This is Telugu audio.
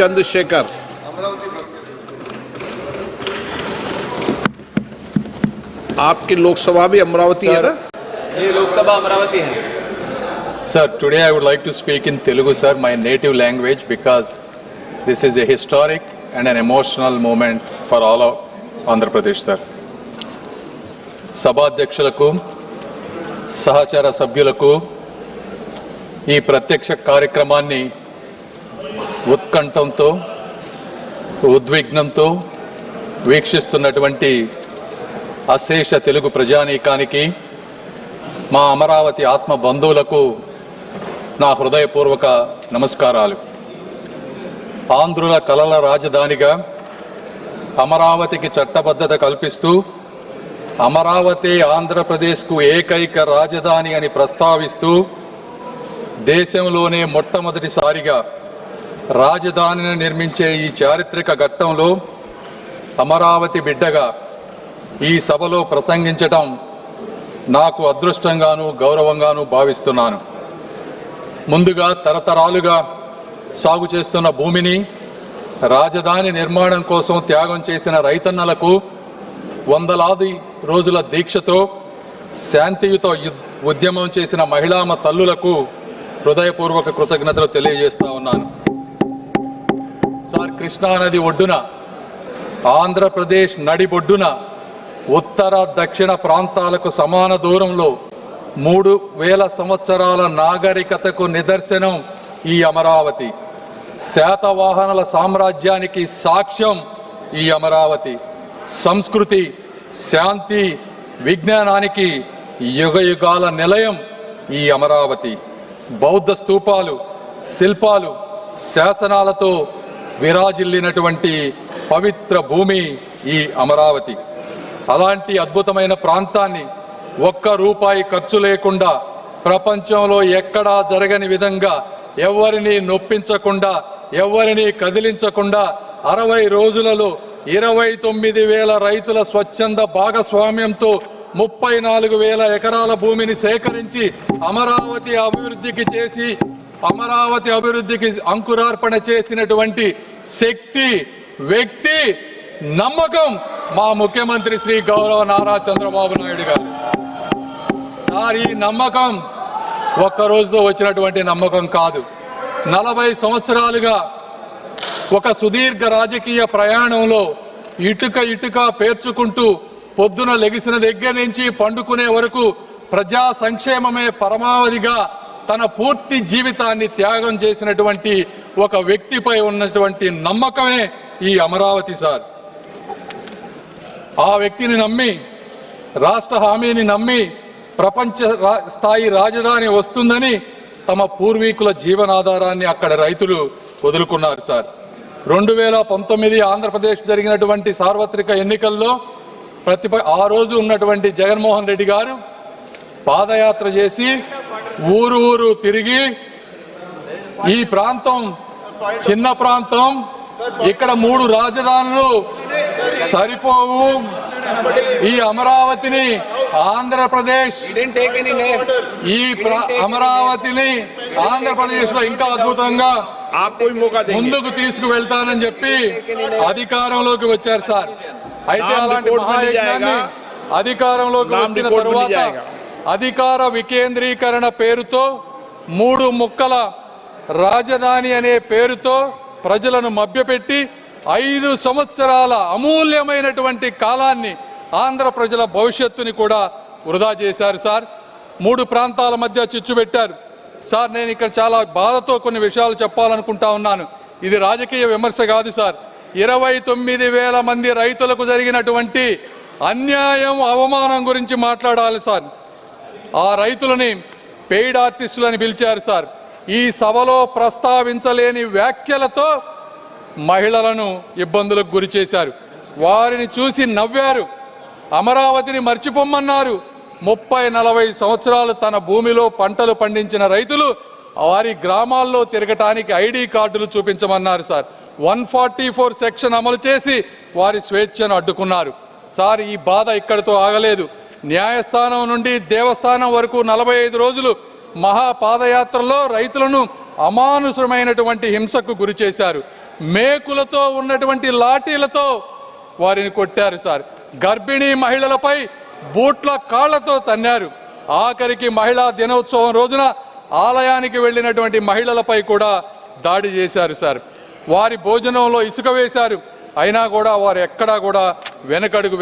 चंद्रशेखर आपकी लोकसभा भी अमरावती है ना? ये लोकसभा अमरावती है. Sir, today I would like to speak in Telugu, sir, my native language, because this is a historic and an emotional moment for all of Andhra Pradesh, sir. సభాధ్యక్షులకు సహచర సభ్యులకు ఈ ప్రత్యక్ష కార్యక్రమాన్ని ఉత్కంఠంతో ఉద్విగ్నంతో వీక్షిస్తున్నటువంటి అశేష తెలుగు ప్రజానీకానికి మా అమరావతి ఆత్మ బంధువులకు నా హృదయపూర్వక నమస్కారాలు. ఆంధ్రుల కలల రాజధానిగా అమరావతికి చట్టబద్ధత కల్పిస్తూ అమరావతి ఆంధ్రప్రదేశ్కు ఏకైక రాజధాని అని ప్రస్తావిస్తూ దేశంలోనే మొట్టమొదటిసారిగా రాజధానిని నిర్మించే ఈ చారిత్రక ఘట్టంలో అమరావతి బిడ్డగా ఈ సభలో ప్రసంగించటం నాకు అదృష్టంగాను గౌరవంగాను భావిస్తున్నాను. ముందుగా తరతరాలుగా సాగు చేస్తున్న భూమిని రాజధాని నిర్మాణం కోసం త్యాగం చేసిన రైతన్నలకు వందలాది రోజుల దీక్షతో శాంతియుత ఉద్యమం చేసిన మహిళామ తల్లులకు హృదయపూర్వక కృతజ్ఞతలు తెలియజేస్తా ఉన్నాను. సార్, కృష్ణానది ఒడ్డున ఆంధ్రప్రదేశ్ నడిబొడ్డున ఉత్తర దక్షిణ ప్రాంతాలకు సమాన దూరంలో 3000 సంవత్సరాల నాగరికతకు నిదర్శనం ఈ అమరావతి. శాతవాహనుల సామ్రాజ్యానికి సాక్ష్యం ఈ అమరావతి. సంస్కృతి, శాంతి, విజ్ఞానానికి యుగయుగాల నిలయం ఈ అమరావతి. బౌద్ధ స్తూపాలు, శిల్పాలు, శాసనాలతో విరాజిల్లినటువంటి పవిత్ర భూమి ఈ అమరావతి. అలాంటి అద్భుతమైన ప్రాంతాన్ని ఒక్క రూపాయి ఖర్చు లేకుండా ప్రపంచంలో ఎక్కడా జరగని విధంగా ఎవరిని నొప్పించకుండా ఎవరిని కదిలించకుండా 60 రోజులలో 29,000 రైతుల స్వచ్ఛంద భాగస్వామ్యంతో 34,000 ఎకరాల భూమిని సేకరించి అమరావతి అభివృద్ధికి అంకురార్పణ చేసినటువంటి శక్తి, వ్యక్తి, నమ్మకం మా ముఖ్యమంత్రి శ్రీ గౌరవ నారా చంద్రబాబు నాయుడు గారు. సార్, ఈ నమ్మకం ఒక్క రోజుతో వచ్చినటువంటి నమ్మకం కాదు. 40 సంవత్సరాలుగా ఒక సుదీర్ఘ రాజకీయ ప్రయాణంలో ఇటుక పేర్చుకుంటూ పొద్దున లెగిసిన దగ్గర నుంచి పండుకునే వరకు ప్రజా సంక్షేమమే పరమావధిగా తన పూర్తి జీవితాన్ని త్యాగం చేసినటువంటి ఒక వ్యక్తిపై ఉన్నటువంటి నమ్మకమే ఈ అమరావతి. సార్, ఆ వ్యక్తిని నమ్మి, రాష్ట్ర హామీని నమ్మి ప్రపంచ స్థాయి రాజధాని వస్తుందని తమ పూర్వీకుల జీవనాధారాన్ని అక్కడ రైతులు వదులుకున్నారు. సార్, 2019 ఆంధ్రప్రదేశ్ జరిగినటువంటి సార్వత్రిక ఎన్నికల్లో ఆ రోజు ఉన్నటువంటి జగన్మోహన్ రెడ్డి గారు పాదయాత్ర చేసి ఊరు తిరిగి ఈ ప్రాంతం చిన్న ప్రాంతం, ఇక్కడ 3 రాజధానులు సరిపోవు, ఈ అమరావతిని ఆంధ్రప్రదేశ్ లో ఇంకా అద్భుతంగా ముందుకు తీసుకువెళ్తానని చెప్పి అధికారంలోకి వచ్చారు. సార్, అయితే అలాంటి మహాయజ్ఞాన్ని అధికారంలోకి వచ్చిన తరువాత అధికార వికేంద్రీకరణ పేరుతో 3 ముక్కల రాజధాని అనే పేరుతో ప్రజలను మభ్యపెట్టి 5 సంవత్సరాల అమూల్యమైనటువంటి కాలాన్ని ఆంధ్ర ప్రజల భవిష్యత్తుని కూడా వృధా చేశారు. సార్, 3 ప్రాంతాల మధ్య చిచ్చు పెట్టారు. సార్, నేను ఇక్కడ చాలా బాధతో కొన్ని విషయాలు చెప్పాలనుకుంటా ఉన్నాను. ఇది రాజకీయ విమర్శ కాదు. సార్, 29,000 మంది రైతులకు జరిగినటువంటి అన్యాయం, అవమానం గురించి మాట్లాడాలి. సార్, ఆ రైతులని పెయిడ్ ఆర్టిస్టులని పిలిచారు. సార్, ఈ సభలో ప్రస్తావించలేని వ్యాఖ్యలతో మహిళలను ఇబ్బందులకు గురి చేశారు. వారిని చూసి నవ్వారు. అమరావతిని మర్చిపోమ్మన్నారు. 30-40 సంవత్సరాలు తన భూమిలో పంటలు పండించిన రైతులు వారి గ్రామాల్లో తిరగటానికి ఐడి కార్డులు చూపించమన్నారు. సార్, 144 సెక్షన్ అమలు చేసి వారి స్వేచ్ఛను అడ్డుకున్నారు. సార్, ఈ బాధ ఇక్కడితో ఆగలేదు. న్యాయస్థానం నుండి దేవస్థానం వరకు 45 రోజులు మహాపాదయాత్రలో రైతులను అమానుషమైనటువంటి హింసకు గురి చేశారు. మేకులతో ఉన్నటువంటి లాఠీలతో వారిని కొట్టారు సార్. గర్భిణీ మహిళలపై బూట్ల కాళ్లతో తన్నారు. ఆఖరికి మహిళా దినోత్సవం రోజున ఆలయానికి వెళ్ళినటువంటి మహిళలపై కూడా దాడి చేశారు సార్. వారి భోజనంలో ఇసుక వేశారు. అయినా కూడా వారు ఎక్కడా కూడా వెనకడుగు